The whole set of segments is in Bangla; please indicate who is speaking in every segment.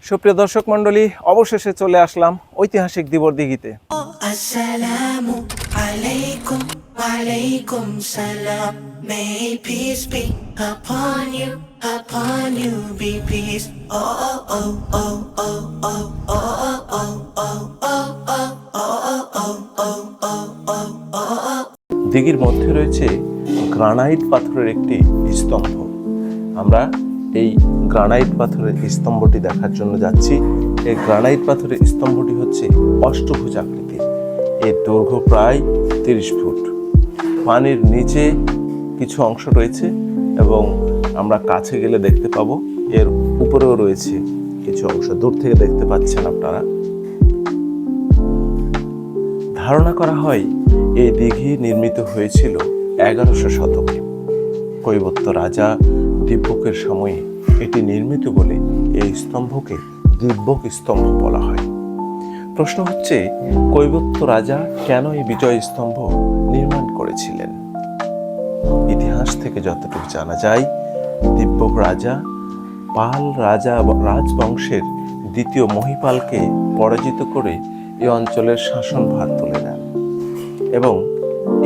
Speaker 1: সুপ্রিয় দর্শক মণ্ডলী, অবশেষে চলে আসলাম ঐতিহাসিক দিবর দিঘিতে।
Speaker 2: Assalamu alaikum, walaikum salam. May peace be upon you, be peace. Oh, oh, oh, oh, oh, oh, oh, oh, oh, oh, oh.
Speaker 1: দিঘির মধ্যে রয়েছে গ্রানাইট পাথরের একটি স্তম্ভ। আমরা এই গ্রানাইট পাথরের স্তম্ভটি দেখার জন্য যাচ্ছি। এই গ্রানাইট পাথরের স্তম্ভটি হচ্ছে অষ্টভুজ আকৃতির। এর দৈর্ঘ্য প্রায় 30 ফুট। পানির নিচে কিছু অংশ রয়েছে এবং আমরা কাছে গেলে দেখতে পাবো এর উপরেও রয়েছে কিছু অংশ। দূর থেকে দেখতে পাচ্ছেন আপনারা। ধারণা করা হয় এই দিঘি নির্মিত হয়েছিল 1100 শতকে। কৈবর্ত রাজা দিব্যকের সময়ে এটি নির্মিত বলে এই স্তম্ভকে দিব্যক স্তম্ভ বলা হয়। প্রশ্ন হচ্ছে, কৈবর্ত রাজা কেন এই বিজয় স্তম্ভ নির্মাণ করেছিলেন? ইতিহাস থেকে যতটুকু জানা যায়, দিব্যক রাজা পাল রাজা রাজবংশের দ্বিতীয় মহিপালকে পরাজিত করে এই অঞ্চলের শাসনভার তুলে নেন এবং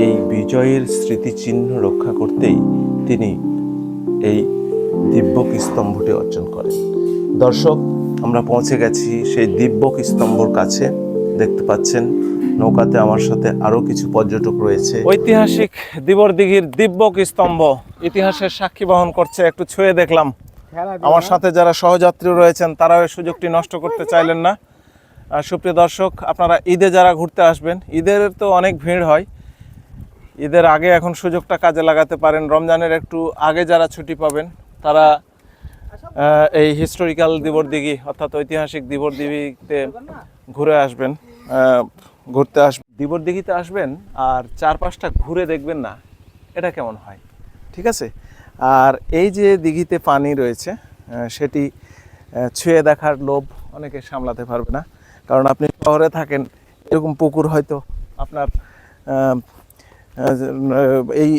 Speaker 1: এই বিজয়ের স্মৃতিচিহ্ন রক্ষা করতেই তিনি এই দিব্যক স্তম্ভটি অর্জন করেন। দর্শক, আমরা পৌঁছে গেছি সেই দিব্যক স্তম্ভর কাছে। দেখতে পাচ্ছেন নৌকাতে আমার সাথে আরো কিছু পর্যটক রয়েছে। ঐতিহাসিক দিবর দিঘির দিব্যক স্তম্ভ ইতিহাসের সাক্ষী বহন করছে। একটু ছুঁয়ে দেখলাম। আমার সাথে যারা সহযাত্রী রয়েছেন তারাও এই সুযোগটি নষ্ট করতে চাইলেন না। সুপ্রিয় দর্শক, আপনারা ঈদে যারা ঘুরতে আসবেন, ঈদের তো অনেক ভিড় হয়। ঈদের আগে এখন সুযোগটা কাজে লাগাতে পারেন। রমজানের একটু আগে যারা ছুটি পাবেন তারা এই হিস্টোরিক্যাল দিবর দিঘি অর্থাৎ ঐতিহাসিক দিবর দিঘিতে ঘুরে আসবেন, ঘুরতে আসবেন। দিবর দিঘিতে আসবেন আর চারপাশটা ঘুরে দেখবেন না, এটা কেমন হয়? ঠিক আছে। আর এই যে দিঘিতে পানি রয়েছে সেটি ছুঁয়ে দেখার লোভ অনেকে সামলাতে পারবে না, কারণ আপনি শহরে থাকেন, এরকম পুকুর হয়তো আপনার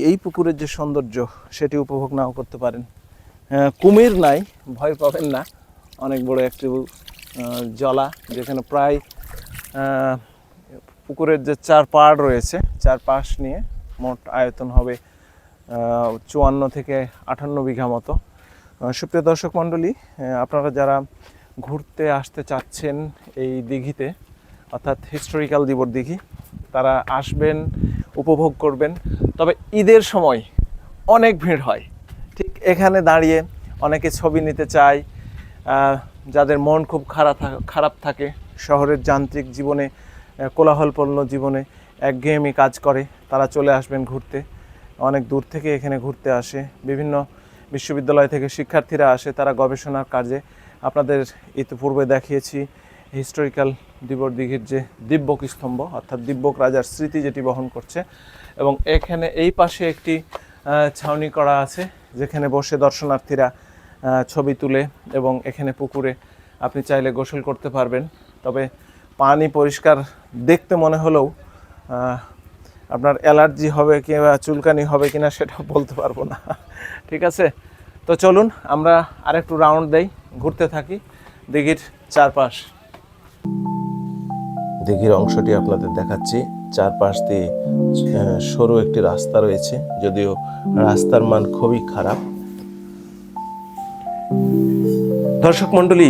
Speaker 1: এই পুকুরের যে সৌন্দর্য সেটি উপভোগ নাও করতে পারেন। কুমির নাই, ভয় পাবেন না। অনেক বড় একটি জলা, যেখানে প্রায় পুকুরের যে চার পাড় রয়েছে, চার পাশ নিয়ে মোট আয়তন হবে 54 থেকে 58 বিঘা মতো। সুপ্রিয় দর্শক মণ্ডলী, আপনারা যারা ঘুরতে আসতে চাচ্ছেন এই দিঘিতে অর্থাৎ হিস্টোরিক্যাল দিবর দিঘি, তারা আসবেন, উপভোগ করবেন। তবে ঈদের সময় অনেক ভিড় হয়। ঠিক এখানে দাঁড়িয়ে অনেকে ছবি নিতে চায়। যাদের মন খুব খারাপ থাকে, শহরের যান্ত্রিক জীবনে, কোলাহলপূর্ণ জীবনে একঘেয়েমি কাজ করে, তারা চলে আসবেন ঘুরতে। অনেক দূর থেকে এখানে ঘুরতে আসে, বিভিন্ন বিশ্ববিদ্যালয় থেকে শিক্ষার্থীরা আসে তারা গবেষণার কাজে। আপনাদের ইতিপূর্বে দেখিয়েছি হিস্টোরিক্যাল দিবর দিঘির যে দিব্যক স্তম্ভ অর্থাৎ দিব্যক রাজার স্মৃতি যেটি বহন করছে, এবং এখানে এই পাশে একটি ছাউনি করা আছে যেখানে বসে দর্শনার্থীরা ছবি তুলে, এবং এখানে পুকুরে আপনি চাইলে গোসল করতে পারবেন। তবে পানি পরিষ্কার দেখতে মনে হলেও আপনার অ্যালার্জি হবে কিংবা চুলকানি হবে কিনা সেটা বলতে পারবো না। ঠিক আছে, তো চলুন আমরা আরেকটু রাউন্ড দেই, ঘুরতে থাকি দিঘির চারপাশ। দিঘির অংশটি আপনাদের দেখাচ্ছি। চারপাশ দিয়ে সরু একটি রাস্তা রয়েছে, যদিও রাস্তার মান খুবই খারাপ। দর্শক মণ্ডলী,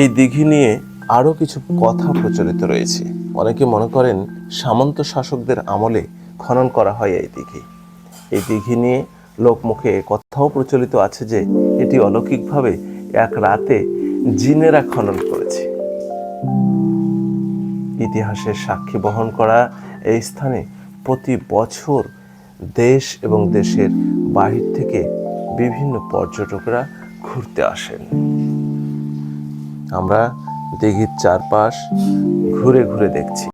Speaker 1: এই দিঘি নিয়ে আরো কিছু কথা প্রচলিত রয়েছে। অনেকে মনে করেন সামন্ত শাসকদের আমলে খনন করা হয় এই দিঘি। এই দিঘি নিয়ে লোকমুখে কথাও প্রচলিত আছে যে এটি অলৌকিকভাবে এক রাতে জিনেরা খনন করেছে। ইতিহাসের সাক্ষী বহন করা এই স্থানে প্রতি বছর দেশ এবং দেশের বাহির থেকে বিভিন্ন পর্যটকরা ঘুরতে আসেন। আমরা দিঘির চারপাশ ঘুরে ঘুরে দেখছি।